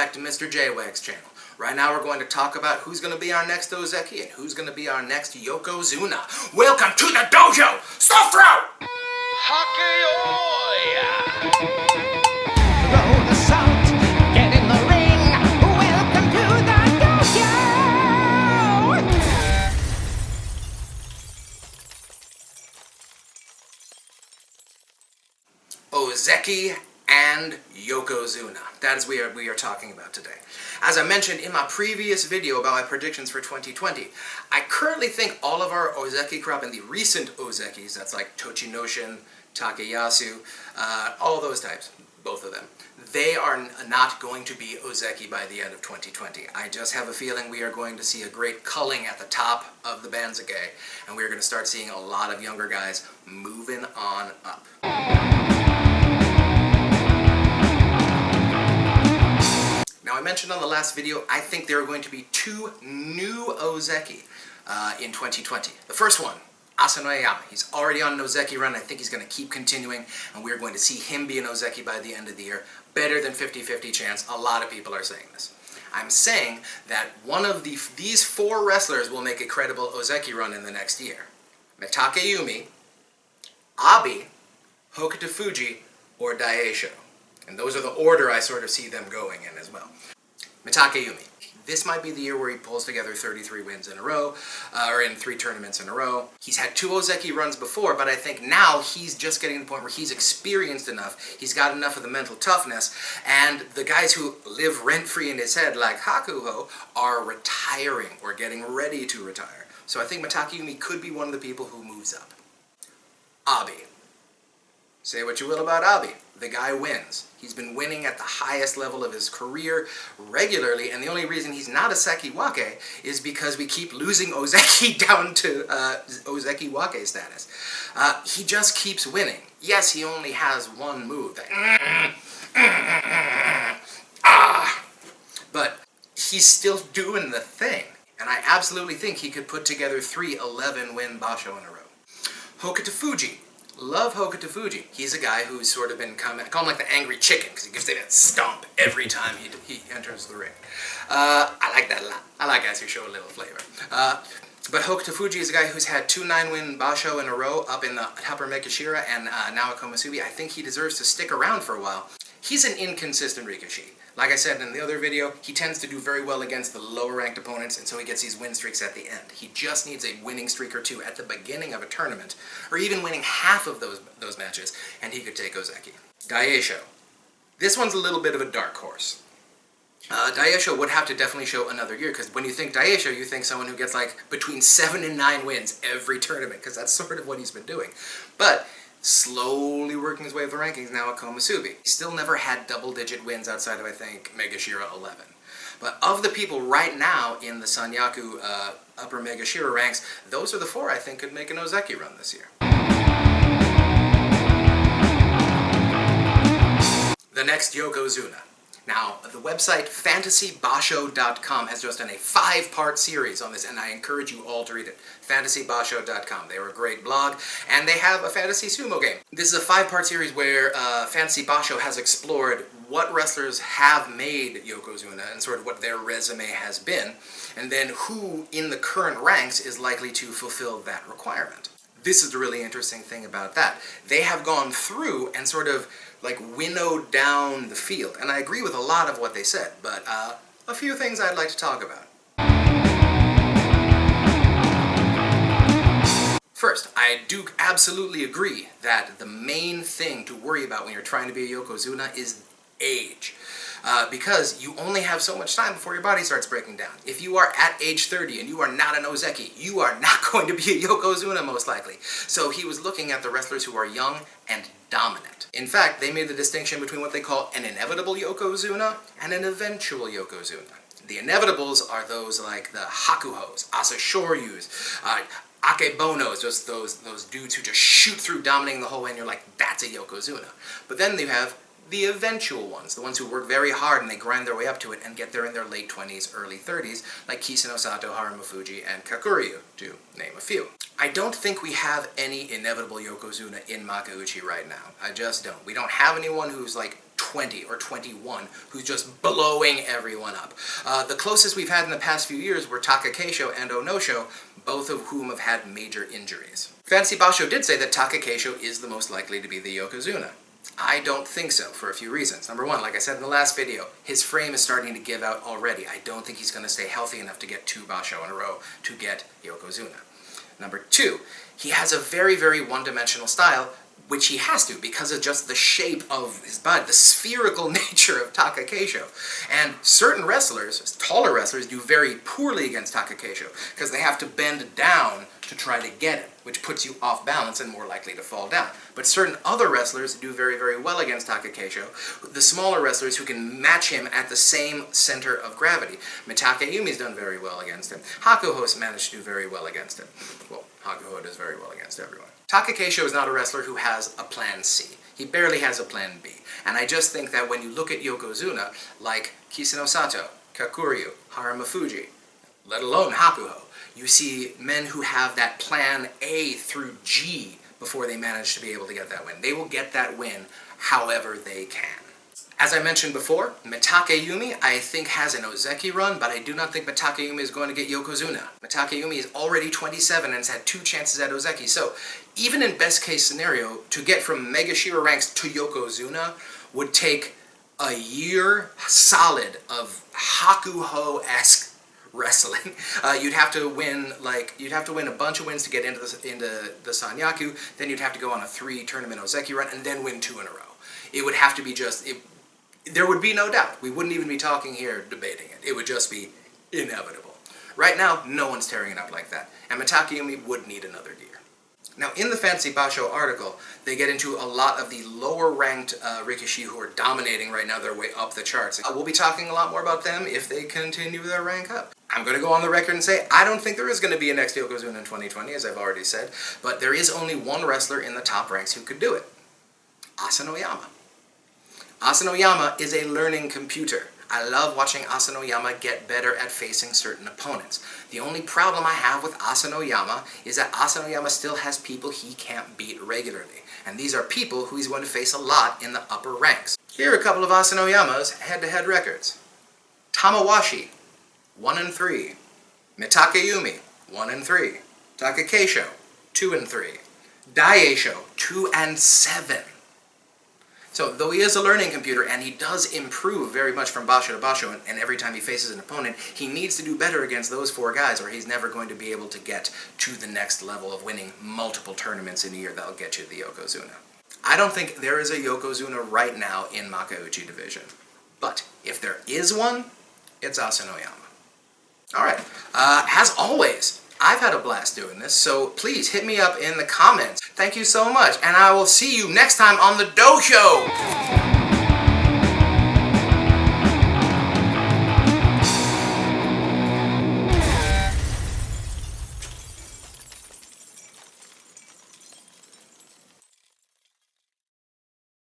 back to Mr. J-Wag's channel. Right now we're going to talk about who's going to be our next Ozeki and who's going to be our next Yokozuna. Welcome to the dojo! Stuff throw! Throw the salt, get in the ring. Welcome to the dojo! Ozeki and Yokozuna. That is what we are talking about today. As I mentioned in my previous video about my predictions for 2020, I currently think all of our Ozeki crop and the recent Ozekis, that's like Tochinoshin, Takeyasu, all those types, both of them, they are not going to be Ozeki by the end of 2020. I just have a feeling we are going to see a great culling at the top of the Banzage, and we're going to start seeing a lot of younger guys moving on up. Now, I mentioned on the last video, I think there are going to be two new Ozeki in 2020. The first one, Asanoyama. He's already on an Ozeki run. I think he's going to keep continuing, and we're going to see him be an Ozeki by the end of the year. Better than 50-50 chance. A lot of people are saying this. I'm saying that one of these four wrestlers will make a credible Ozeki run in the next year. Takeyumi, Abi, Hokuto Fuji, or Daisho. And those are the order I sort of see them going in as well. Takeyumi. This might be the year where he pulls together 33 wins in a row, or in 3 tournaments in a row. He's had 2 Ozeki runs before, but I think now he's just getting to the point where he's experienced enough, he's got enough of the mental toughness, and the guys who live rent-free in his head, like Hakuho, are retiring, or getting ready to retire. So I think Takeyumi could be one of the people who moves up. Abi. Say what you will about Abi. The guy wins. He's been winning at the highest level of his career regularly, and the only reason he's not a Sekiwake is because we keep losing Ozeki down to Ozeki Wake status. He just keeps winning. Yes, he only has one move. But he's still doing the thing. And I absolutely think he could put together 3 11-win Basho in a row. Hokuto Fuji. Love Hokuto Fuji. He's a guy who's sort of been I call him like the angry chicken, because he gives them that stomp every time he enters the ring. I like that a lot. I like guys who show a little flavor. But Hokuto Fuji is a guy who's had 2 9-win Basho in a row up in the Upper Megashira and now at Komasubi. I think he deserves to stick around for a while. He's an inconsistent Rikishi. Like I said in the other video, he tends to do very well against the lower-ranked opponents, and so he gets these win streaks at the end. He just needs a winning streak or 2 at the beginning of a tournament, or even winning half of those matches, and he could take Ozeki. Daisho. This one's a little bit of a dark horse. Daisho would have to definitely show another year, because when you think Daisho, you think someone who gets like between 7 and 9 wins every tournament, because that's sort of what he's been doing. But slowly working his way up the rankings now at Komasubi. He still never had double-digit wins outside of, I think, Megashira 11. But of the people right now in the Sanyaku Upper Megashira ranks, those are the 4 I think could make an Ozeki run this year. The next Yokozuna. Now, the website fantasybasho.com has just done a 5-part series on this, and I encourage you all to read it. fantasybasho.com. They were a great blog, and they have a fantasy sumo game. This is a 5-part series where Fantasy Basho has explored what wrestlers have made Yokozuna and sort of what their resume has been, and then who in the current ranks is likely to fulfill that requirement. This is the really interesting thing about that. They have gone through and sort of like winnowed down the field. And I agree with a lot of what they said, but a few things I'd like to talk about. First, I do absolutely agree that the main thing to worry about when you're trying to be a Yokozuna is age. Because you only have so much time before your body starts breaking down. If you are at age 30 and you are not an Ozeki, you are not going to be a Yokozuna most likely. So he was looking at the wrestlers who are young and dominant. In fact, they made the distinction between what they call an inevitable Yokozuna and an eventual Yokozuna. The inevitables are those like the Hakuhos, Asashoryus, Akebonos, just those dudes who just shoot through dominating the whole way and you're like, that's a Yokozuna. But then you have the eventual ones, the ones who work very hard and they grind their way up to it and get there in their late 20s, early 30s, like Kisano Sato, Haruma Fuji, and Kakuryu, to name a few. I don't think we have any inevitable Yokozuna in Makauchi right now. I just don't. We don't have anyone who's like 20 or 21 who's just blowing everyone up. The closest we've had in the past few years were Takakeisho and Onosho, both of whom have had major injuries. Fancy Basho did say that Takakeisho is the most likely to be the Yokozuna. I don't think so, for a few reasons. Number one, like I said in the last video, his frame is starting to give out already. I don't think he's going to stay healthy enough to get 2 Basho in a row to get Yokozuna. Number two, he has a very, very one-dimensional style, which he has to because of just the shape of his body, the spherical nature of Takakeisho. And certain wrestlers, taller wrestlers, do very poorly against Takakeisho because they have to bend down to try to get him, which puts you off balance and more likely to fall down. But certain other wrestlers do very, very well against Takakeisho, the smaller wrestlers who can match him at the same center of gravity. Mitake Yumi's done very well against him. Hakuho's managed to do very well against him. Well, Hakuho does very well against everyone. Takakeisho is not a wrestler who has a plan C. He barely has a plan B. And I just think that when you look at Yokozuna, like Kiseno Sato, Kakuryu, Haruma Fuji, let alone Hakuho, you see men who have that plan A through G before they manage to be able to get that win. They will get that win however they can. As I mentioned before, Mitake Yumi, I think, has an Ozeki run, but I do not think Mitake Yumi is going to get Yokozuna. Mitake Yumi is already 27 and has had 2 chances at Ozeki, so even in best case scenario, to get from Mega Shira ranks to Yokozuna would take a year solid of Hakuho-esque wrestling. You'd have to win a bunch of wins to get into the Sanyaku, then you'd have to go on a 3 tournament Ozeki run, and then win 2 in a row. It would have to be just... There would be no doubt. We wouldn't even be talking here debating it. It would just be inevitable. Right now, no one's tearing it up like that. And Mitake Yumi would need another year. Now, in the Fancy Basho article, they get into a lot of the lower-ranked Rikishi who are dominating right now their way up the charts. We'll be talking a lot more about them if they continue their rank up. I'm going to go on the record and say, I don't think there is going to be a next Yokozuna in 2020, as I've already said, but there is only one wrestler in the top ranks who could do it. Asanoyama. Asanoyama is a learning computer. I love watching Asanoyama get better at facing certain opponents. The only problem I have with Asanoyama is that Asanoyama still has people he can't beat regularly. And these are people who he's going to face a lot in the upper ranks. Here are a couple of Asanoyama's head-to-head records. Tamawashi, 1-3. Mitake Yumi, 1-3. Takakeisho, 2-3. Daieisho, 2-7. So, though he is a learning computer, and he does improve very much from Basho to Basho, and every time he faces an opponent, he needs to do better against those 4 guys, or he's never going to be able to get to the next level of winning multiple tournaments in a year that'll get you the Yokozuna. I don't think there is a Yokozuna right now in Makuuchi division. But, if there is one, it's Asanoyama. Alright, as always, I've had a blast doing this, so please hit me up in the comments. Thank you so much, and I will see you next time on the Dohyo!